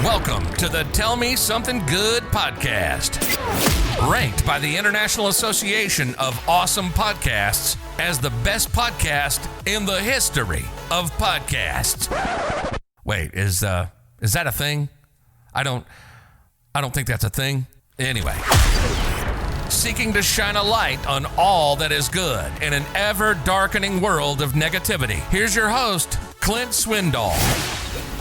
Welcome to the Tell Me Something Good podcast. Ranked by the International Association of Awesome Podcasts as the best podcast in the history of podcasts. Wait, is that a thing? I don't think that's a thing. Anyway, seeking to shine a light on all that is good in an ever-darkening world of negativity. Here's your host, Clint Swindall.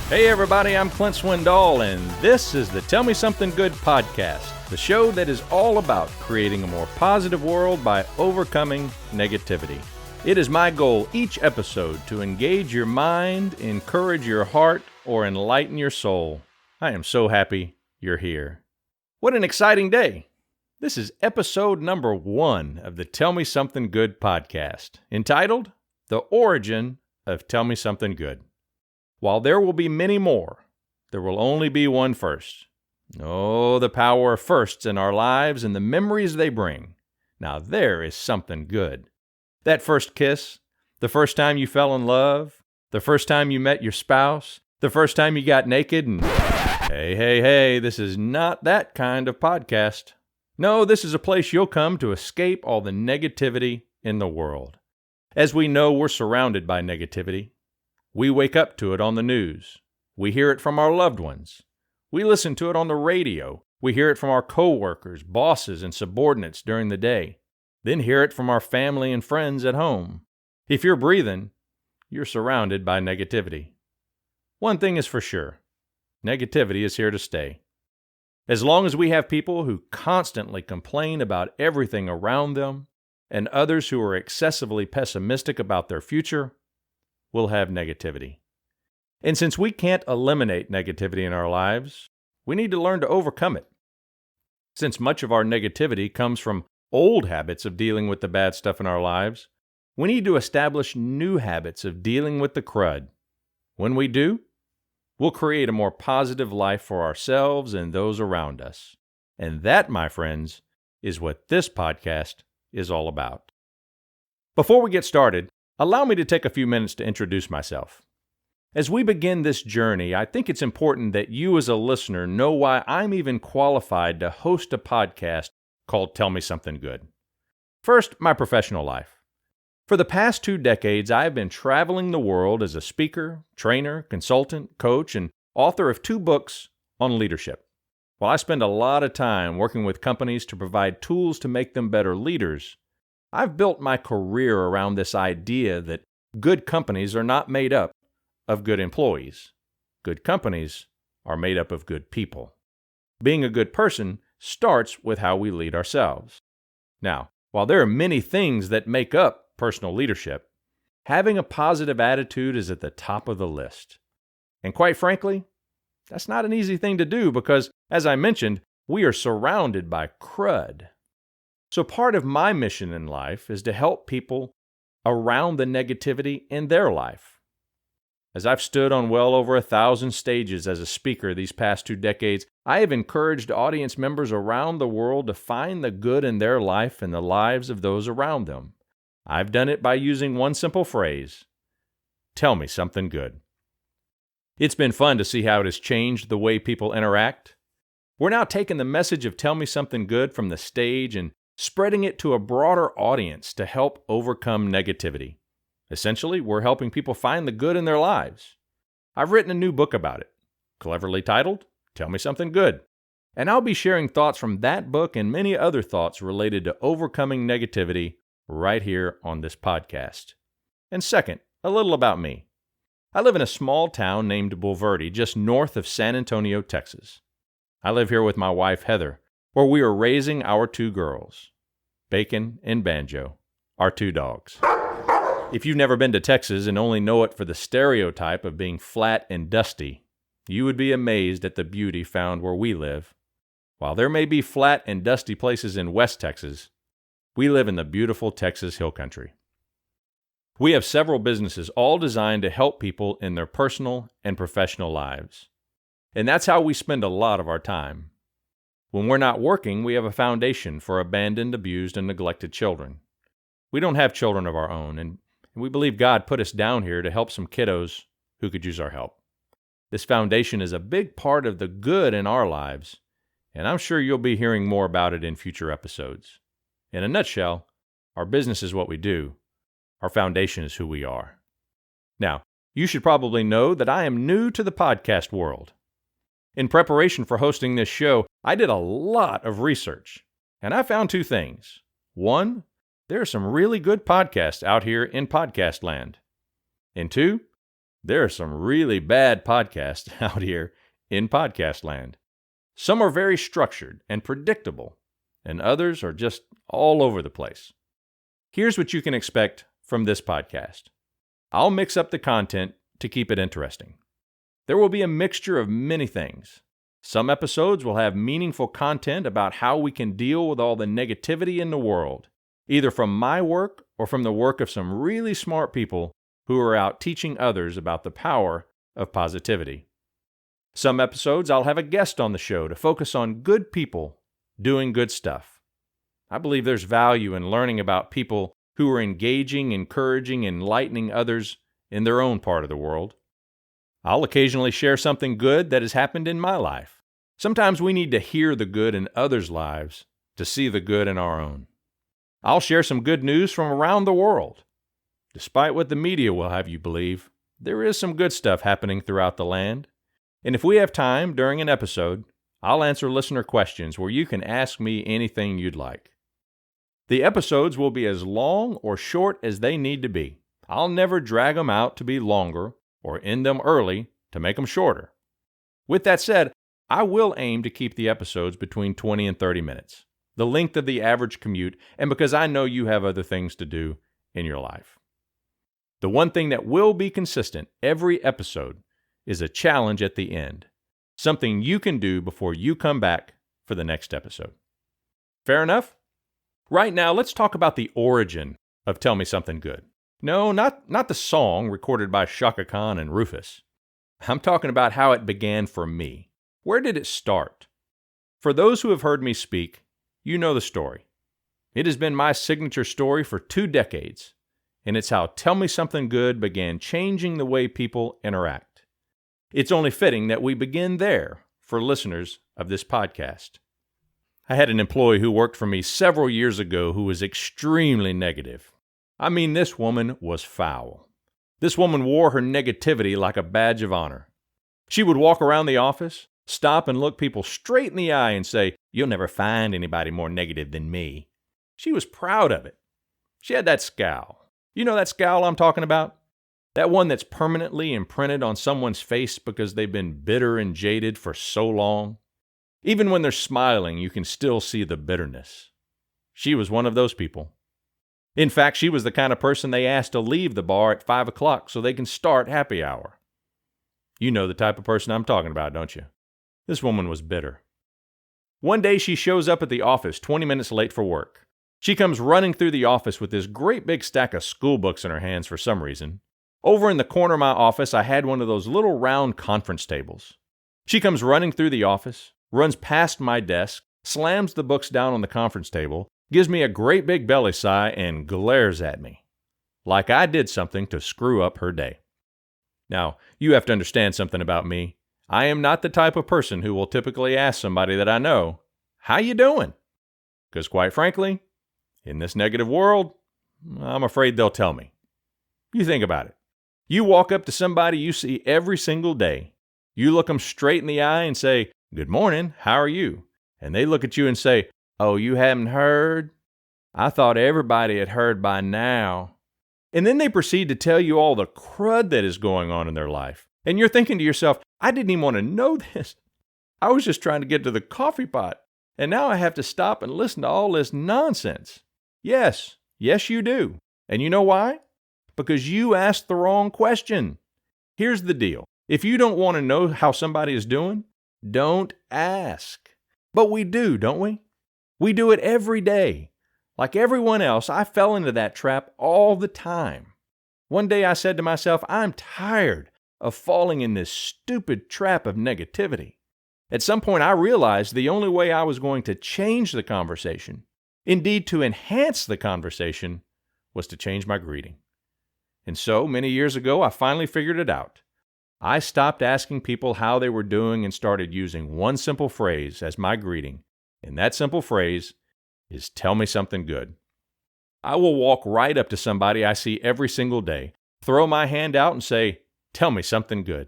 Hey everybody, I'm Clint Swindall, and this is the Tell Me Something Good podcast, the show that is all about creating a more positive world by overcoming negativity. It is my goal each episode to engage your mind, encourage your heart, or enlighten your soul. I am so happy you're here. What an exciting day! This is episode number 1 of the Tell Me Something Good podcast, entitled The Origin of Tell Me Something Good. While there will be many more, there will only be one first. Oh, the power of firsts in our lives and the memories they bring. Now there is something good. That first kiss, the first time you fell in love, the first time you met your spouse, the first time you got naked, and hey, this is not that kind of podcast. No, this is a place you'll come to escape all the negativity in the world. As we know, we're surrounded by negativity. We wake up to it on the news. We hear it from our loved ones. We listen to it on the radio. We hear it from our coworkers, bosses, and subordinates during the day. Then hear it from our family and friends at home. If you're breathing, you're surrounded by negativity. One thing is for sure. Negativity is here to stay. As long as we have people who constantly complain about everything around them and others who are excessively pessimistic about their future, we'll have negativity. And since we can't eliminate negativity in our lives, we need to learn to overcome it. Since much of our negativity comes from old habits of dealing with the bad stuff in our lives, we need to establish new habits of dealing with the crud. When we do, we'll create a more positive life for ourselves and those around us. And that, my friends, is what this podcast is all about. Before we get started, allow me to take a few minutes to introduce myself. As we begin this journey, I think it's important that you as a listener know why I'm even qualified to host a podcast called Tell Me Something Good. First, my professional life. For the past 2 decades, I have been traveling the world as a speaker, trainer, consultant, coach, and author of 2 books on leadership. While I spend a lot of time working with companies to provide tools to make them better leaders, I've built my career around this idea that good companies are not made up of good employees. Good companies are made up of good people. Being a good person starts with how we lead ourselves. Now, while there are many things that make up personal leadership, having a positive attitude is at the top of the list. And quite frankly, that's not an easy thing to do because, as I mentioned, we are surrounded by crud. So part of my mission in life is to help people around the negativity in their life. As I've stood on well over 1,000 stages as a speaker these past 2 decades, I have encouraged audience members around the world to find the good in their life and the lives of those around them. I've done it by using one simple phrase: tell me something good. It's been fun to see how it has changed the way people interact. We're now taking the message of Tell Me Something Good from the stage and spreading it to a broader audience to help overcome negativity. Essentially, we're helping people find the good in their lives. I've written a new book about it, cleverly titled, Tell Me Something Good. And I'll be sharing thoughts from that book and many other thoughts related to overcoming negativity right here on this podcast. And second, a little about me. I live in a small town named Bulverde, just north of San Antonio, Texas. I live here with my wife, Heather, where we are raising our 2 girls, Bacon and Banjo, our 2 dogs. If you've never been to Texas and only know it for the stereotype of being flat and dusty, you would be amazed at the beauty found where we live. While there may be flat and dusty places in West Texas, we live in the beautiful Texas Hill Country. We have several businesses all designed to help people in their personal and professional lives. And that's how we spend a lot of our time. When we're not working, we have a foundation for abandoned, abused, and neglected children. We don't have children of our own, and we believe God put us down here to help some kiddos who could use our help. This foundation is a big part of the good in our lives, and I'm sure you'll be hearing more about it in future episodes. In a nutshell, our business is what we do. Our foundation is who we are. Now, you should probably know that I am new to the podcast world. In preparation for hosting this show, I did a lot of research, and I found two things. One, there are some really good podcasts out here in podcast land. And two, there are some really bad podcasts out here in podcast land. Some are very structured and predictable, and others are just all over the place. Here's what you can expect from this podcast. I'll mix up the content to keep it interesting. There will be a mixture of many things. Some episodes will have meaningful content about how we can deal with all the negativity in the world, either from my work or from the work of some really smart people who are out teaching others about the power of positivity. Some episodes I'll have a guest on the show to focus on good people doing good stuff. I believe there's value in learning about people who are engaging, encouraging, enlightening others in their own part of the world. I'll occasionally share something good that has happened in my life. Sometimes we need to hear the good in others' lives to see the good in our own. I'll share some good news from around the world. Despite what the media will have you believe, there is some good stuff happening throughout the land. And if we have time during an episode, I'll answer listener questions where you can ask me anything you'd like. The episodes will be as long or short as they need to be. I'll never drag them out to be longer or end them early to make them shorter. With that said, I will aim to keep the episodes between 20 and 30 minutes, the length of the average commute, and because I know you have other things to do in your life. The one thing that will be consistent every episode is a challenge at the end, something you can do before you come back for the next episode. Fair enough? Right now, let's talk about the origin of Tell Me Somethin Good. No, not the song recorded by Chaka Khan and Rufus. I'm talking about how it began for me. Where did it start? For those who have heard me speak, you know the story. It has been my signature story for 2 decades, and it's how Tell Me Somethin Good began changing the way people interact. It's only fitting that we begin there for listeners of this podcast. I had an employee who worked for me several years ago who was extremely negative. I mean, this woman was foul. This woman wore her negativity like a badge of honor. She would walk around the office, stop and look people straight in the eye and say, "You'll never find anybody more negative than me." She was proud of it. She had that scowl. You know that scowl I'm talking about? That one that's permanently imprinted on someone's face because they've been bitter and jaded for so long. Even when they're smiling, you can still see the bitterness. She was one of those people. In fact, she was the kind of person they asked to leave the bar at 5 o'clock so they can start happy hour. You know the type of person I'm talking about, don't you? This woman was bitter. One day she shows up at the office 20 minutes late for work. She comes running through the office with this great big stack of school books in her hands for some reason. Over in the corner of my office, I had one of those little round conference tables. She comes running through the office, runs past my desk, slams the books down on the conference table, gives me a great big belly sigh, and glares at me, like I did something to screw up her day. Now, you have to understand something about me. I am not the type of person who will typically ask somebody that I know, "How you doing?" Because quite frankly, in this negative world, I'm afraid they'll tell me. You think about it. You walk up to somebody you see every single day. You look them straight in the eye and say, "Good morning, how are you?" And they look at you and say, "Oh, you haven't heard? I thought everybody had heard by now." And then they proceed to tell you all the crud that is going on in their life. And you're thinking to yourself, I didn't even want to know this. I was just trying to get to the coffee pot. And now I have to stop and listen to all this nonsense. Yes, you do. And you know why? Because you asked the wrong question. Here's the deal. If you don't want to know how somebody is doing, don't ask. But we do, don't we? We do it every day. Like everyone else, I fell into that trap all the time. One day I said to myself, I'm tired of falling in this stupid trap of negativity. At some point I realized the only way I was going to change the conversation, indeed to enhance the conversation, was to change my greeting. And so, many years ago, I finally figured it out. I stopped asking people how they were doing and started using one simple phrase as my greeting. And that simple phrase is, "Tell me something good." I will walk right up to somebody I see every single day, throw my hand out and say, "Tell me something good."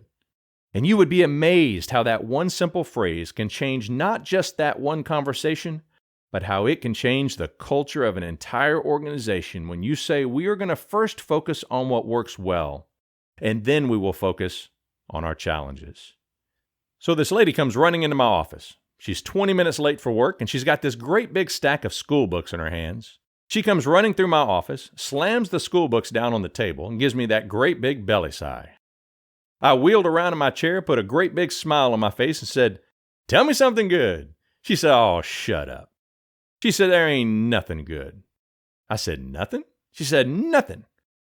And you would be amazed how that one simple phrase can change not just that one conversation, but how it can change the culture of an entire organization when you say, we are going to first focus on what works well, and then we will focus on our challenges. So this lady comes running into my office. She's 20 minutes late for work, and she's got this great big stack of school books in her hands. She comes running through my office, slams the school books down on the table, and gives me that great big belly sigh. I wheeled around in my chair, put a great big smile on my face, and said, "Tell me something good." She said, "Oh, shut up." She said, "There ain't nothing good." I said, "Nothing?" She said, "Nothing."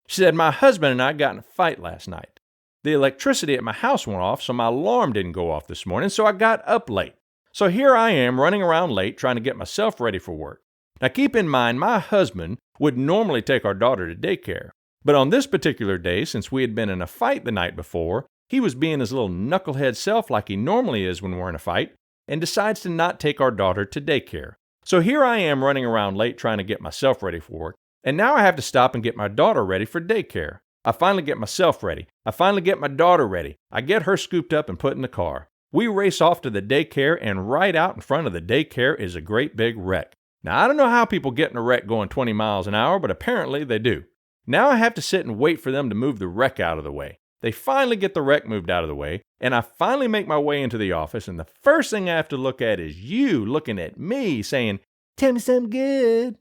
She said, "My husband and I got in a fight last night. The electricity at my house went off, so my alarm didn't go off this morning, so I got up late. So here I am running around late trying to get myself ready for work. Now keep in mind, my husband would normally take our daughter to daycare. But on this particular day, since we had been in a fight the night before, he was being his little knucklehead self like he normally is when we're in a fight, and decides to not take our daughter to daycare. So here I am running around late trying to get myself ready for work, and now I have to stop and get my daughter ready for daycare. I finally get myself ready. I finally get my daughter ready. I get her scooped up and put in the car. We race off to the daycare, and right out in front of the daycare is a great big wreck. Now, I don't know how people get in a wreck going 20 miles an hour, but apparently they do. Now I have to sit and wait for them to move the wreck out of the way. They finally get the wreck moved out of the way, and I finally make my way into the office, and the first thing I have to look at is you looking at me saying, "Tell me something good."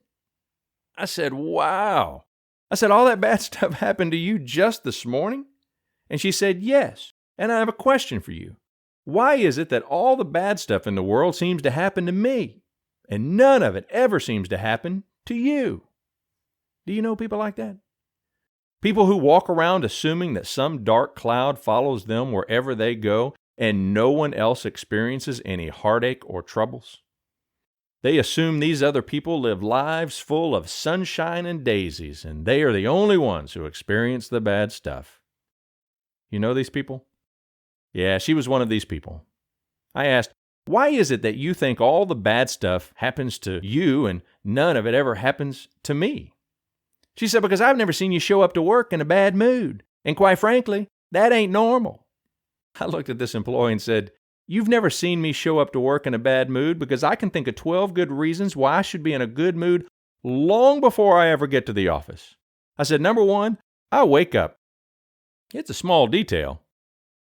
I said, "Wow." I said, "All that bad stuff happened to you just this morning?" And she said, "Yes, and I have a question for you. Why is it that all the bad stuff in the world seems to happen to me, and none of it ever seems to happen to you?" Do you know people like that? People who walk around assuming that some dark cloud follows them wherever they go and no one else experiences any heartache or troubles. They assume these other people live lives full of sunshine and daisies, and they are the only ones who experience the bad stuff. You know these people? Yeah, she was one of these people. I asked, "Why is it that you think all the bad stuff happens to you and none of it ever happens to me?" She said, "Because I've never seen you show up to work in a bad mood. And quite frankly, that ain't normal." I looked at this employee and said, "You've never seen me show up to work in a bad mood because I can think of 12 good reasons why I should be in a good mood long before I ever get to the office." I said, "Number one, I wake up. It's a small detail,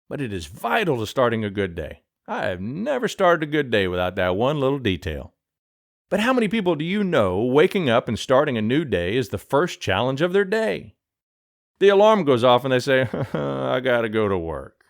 but it is vital to starting a good day. I have never started a good day without that one little detail." But how many people do you know waking up and starting a new day is the first challenge of their day? The alarm goes off and they say, "I gotta go to work."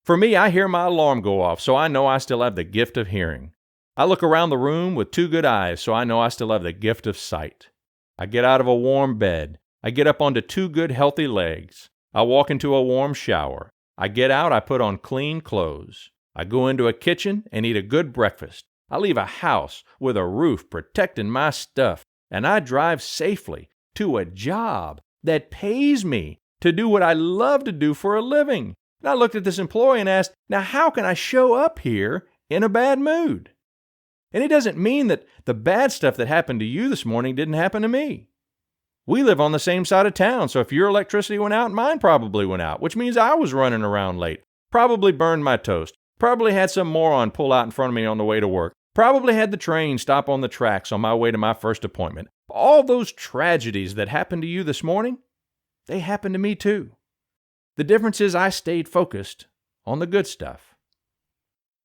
For me, I hear my alarm go off, so I know I still have the gift of hearing. I look around the room with two good eyes, so I know I still have the gift of sight. I get out of a warm bed. I get up onto two good healthy legs. I walk into a warm shower. I get out, I put on clean clothes. I go into a kitchen and eat a good breakfast. I leave a house with a roof protecting my stuff, and I drive safely to a job that pays me to do what I love to do for a living. And I looked at this employee and asked, "Now how can I show up here in a bad mood?" And it doesn't mean that the bad stuff that happened to you this morning didn't happen to me. We live on the same side of town, so if your electricity went out, mine probably went out, which means I was running around late, probably burned my toast, probably had some moron pull out in front of me on the way to work, probably had the train stop on the tracks on my way to my first appointment. All those tragedies that happened to you this morning, they happened to me too. The difference is I stayed focused on the good stuff.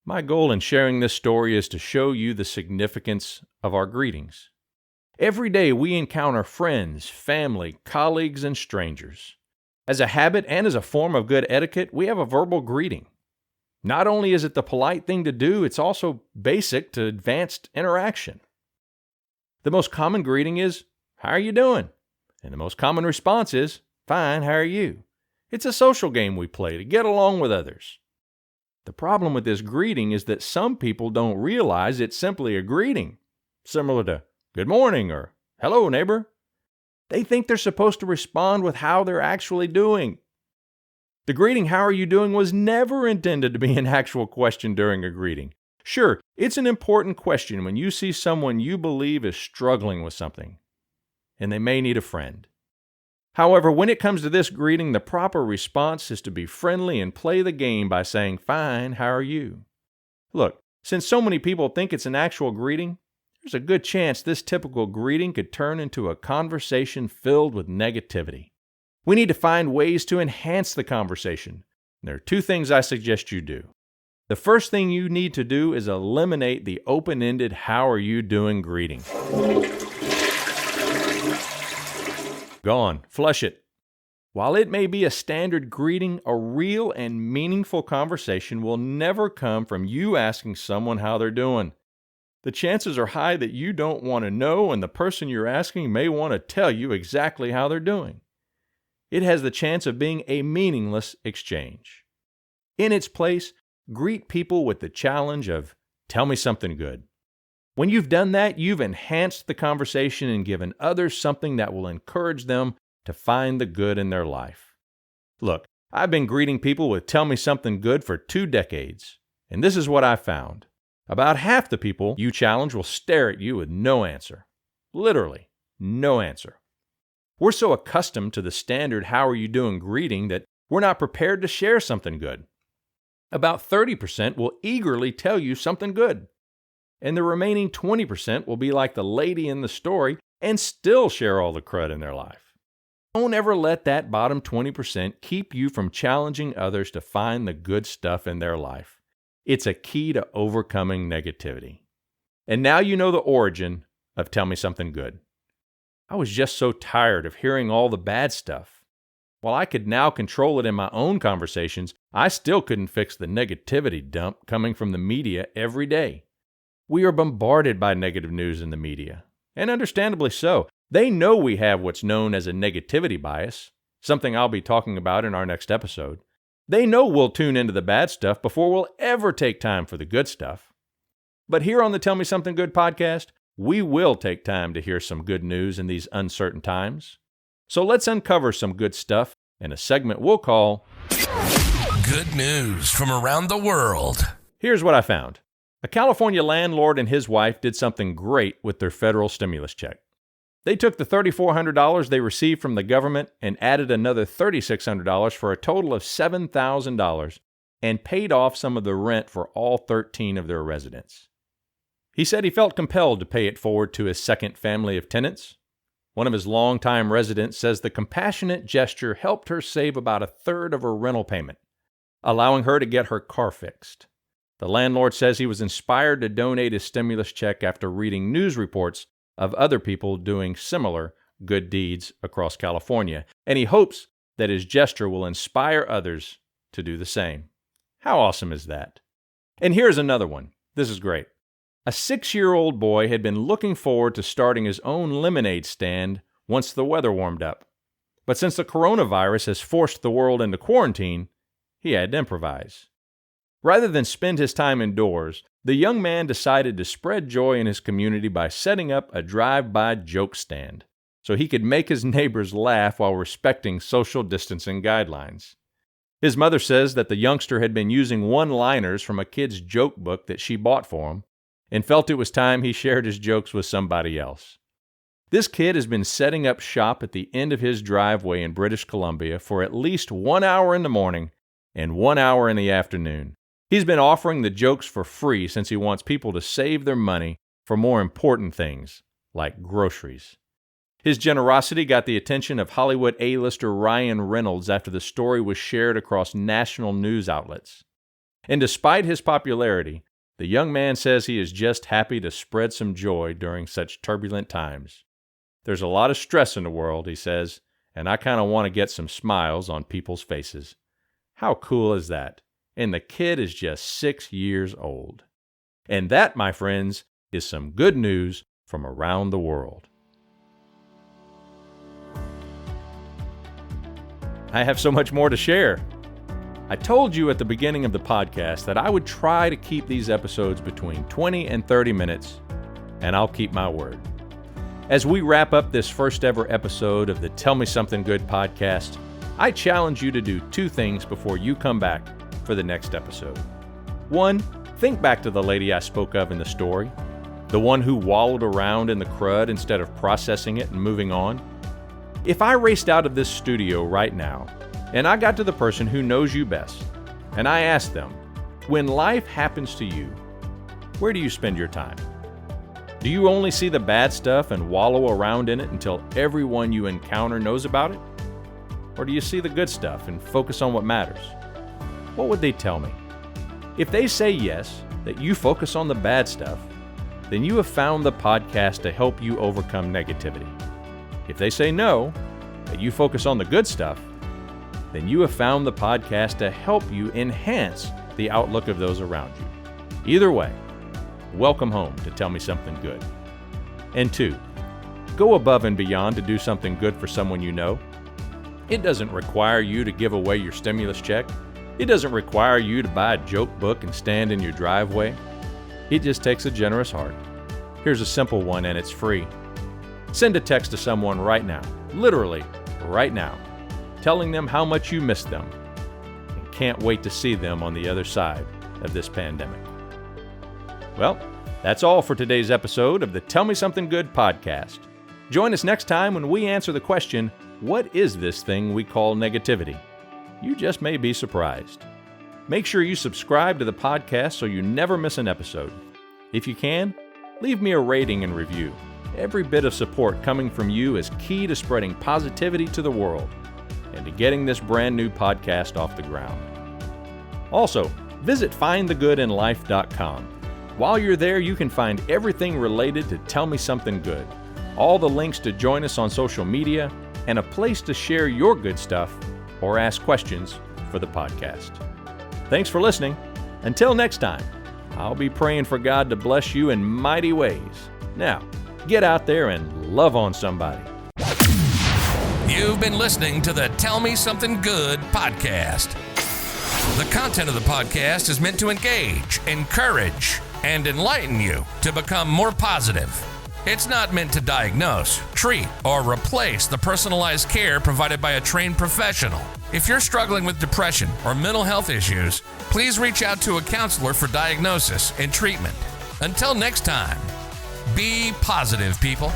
My goal in sharing this story is to show you the significance of our greetings. Every day we encounter friends, family, colleagues, and strangers. As a habit and as a form of good etiquette, we have a verbal greeting. Not only is it the polite thing to do, it's also basic to advanced interaction. The most common greeting is, "How are you doing?" And the most common response is, "Fine, how are you?" It's a social game we play to get along with others. The problem with this greeting is that some people don't realize it's simply a greeting, similar to "Good morning" or "Hello, neighbor." They think they're supposed to respond with how they're actually doing. The greeting, "How are you doing?" was never intended to be an actual question during a greeting. Sure, it's an important question when you see someone you believe is struggling with something, and they may need a friend. However, when it comes to this greeting, the proper response is to be friendly and play the game by saying, "Fine, how are you?" Look, since so many people think it's an actual greeting, there's a good chance this typical greeting could turn into a conversation filled with negativity. We need to find ways to enhance the conversation. There are two things I suggest you do. The first thing you need to do is eliminate the open-ended "How are you doing?" greeting. Gone. Flush it. While it may be a standard greeting, a real and meaningful conversation will never come from you asking someone how they're doing. The chances are high that you don't want to know, and the person you're asking may want to tell you exactly how they're doing. It has the chance of being a meaningless exchange. In its place, greet people with the challenge of, "Tell me something good." When you've done that, you've enhanced the conversation and given others something that will encourage them to find the good in their life. Look, I've been greeting people with "Tell me something good" for 2 decades, and this is what I found. About half the people you challenge will stare at you with no answer. Literally, no answer. We're so accustomed to the standard "How are you doing?" greeting that we're not prepared to share something good. About 30% will eagerly tell you something good, and the remaining 20% will be like the lady in the story and still share all the crud in their life. Don't ever let that bottom 20% keep you from challenging others to find the good stuff in their life. It's a key to overcoming negativity. And now you know the origin of "Tell Me Something Good." I was just so tired of hearing all the bad stuff. While I could now control it in my own conversations, I still couldn't fix the negativity dump coming from the media every day. We are bombarded by negative news in the media, and understandably so. They know we have what's known as a negativity bias, something I'll be talking about in our next episode. They know we'll tune into the bad stuff before we'll ever take time for the good stuff. But here on the Tell Me Something Good podcast, we will take time to hear some good news in these uncertain times. So let's uncover some good stuff in a segment we'll call Good News from Around the World. Here's what I found. A California landlord and his wife did something great with their federal stimulus check. They took the $3,400 they received from the government and added another $3,600 for a total of $7,000 and paid off some of the rent for all 13 of their residents. He said he felt compelled to pay it forward to his second family of tenants. One of his longtime residents says the compassionate gesture helped her save about a third of her rental payment, allowing her to get her car fixed. The landlord says he was inspired to donate his stimulus check after reading news reports of other people doing similar good deeds across California, and he hopes that his gesture will inspire others to do the same. How awesome is that? And here's another one. This is great. A 6-year-old boy had been looking forward to starting his own lemonade stand once the weather warmed up. But since the coronavirus has forced the world into quarantine, he had to improvise. Rather than spend his time indoors, the young man decided to spread joy in his community by setting up a drive-by joke stand so he could make his neighbors laugh while respecting social distancing guidelines. His mother says that the youngster had been using one-liners from a kid's joke book that she bought for him and felt it was time he shared his jokes with somebody else. This kid has been setting up shop at the end of his driveway in British Columbia for at least 1 hour in the morning and 1 hour in the afternoon. He's been offering the jokes for free since he wants people to save their money for more important things, like groceries. His generosity got the attention of Hollywood A-lister Ryan Reynolds after the story was shared across national news outlets. And despite his popularity, the young man says he is just happy to spread some joy during such turbulent times. There's a lot of stress in the world, he says, and I kind of want to get some smiles on people's faces. How cool is that? And the kid is just 6 years old. And that, my friends, is some good news from around the world. I have so much more to share. I told you at the beginning of the podcast that I would try to keep these episodes between 20 and 30 minutes, and I'll keep my word. As we wrap up this first ever episode of the Tell Me Something Good podcast, I challenge you to do 2 things before you come back for the next episode. 1, think back to the lady I spoke of in the story, the one who wallowed around in the crud instead of processing it and moving on. If I raced out of this studio right now, and I got to the person who knows you best, and I asked them, when life happens to you, where do you spend your time? Do you only see the bad stuff and wallow around in it until everyone you encounter knows about it? Or do you see the good stuff and focus on what matters? What would they tell me? If they say yes, that you focus on the bad stuff, then you have found the podcast to help you overcome negativity. If they say no, that you focus on the good stuff, then you have found the podcast to help you enhance the outlook of those around you. Either way, welcome home to Tell Me Something Good. And 2, go above and beyond to do something good for someone you know. It doesn't require you to give away your stimulus check. It doesn't require you to buy a joke book and stand in your driveway. It just takes a generous heart. Here's a simple one, and it's free. Send a text to someone right now, literally right now, telling them how much you miss them and can't wait to see them on the other side of this pandemic. Well, that's all for today's episode of the Tell Me Something Good podcast. Join us next time when we answer the question, what is this thing we call negativity? You just may be surprised. Make sure you subscribe to the podcast so you never miss an episode. If you can, leave me a rating and review. Every bit of support coming from you is key to spreading positivity to the world and to getting this brand new podcast off the ground. Also, visit findthegoodinlife.com. While you're there, you can find everything related to Tell Me Something Good, all the links to join us on social media, and a place to share your good stuff or ask questions for the podcast. Thanks for listening. Until next time, I'll be praying for God to bless you in mighty ways. Now, get out there and love on somebody. You've been listening to the Tell Me Something Good podcast. The content of the podcast is meant to engage, encourage, and enlighten you to become more positive. It's not meant to diagnose, treat, or replace the personalized care provided by a trained professional. If you're struggling with depression or mental health issues, please reach out to a counselor for diagnosis and treatment. Until next time, be positive, people.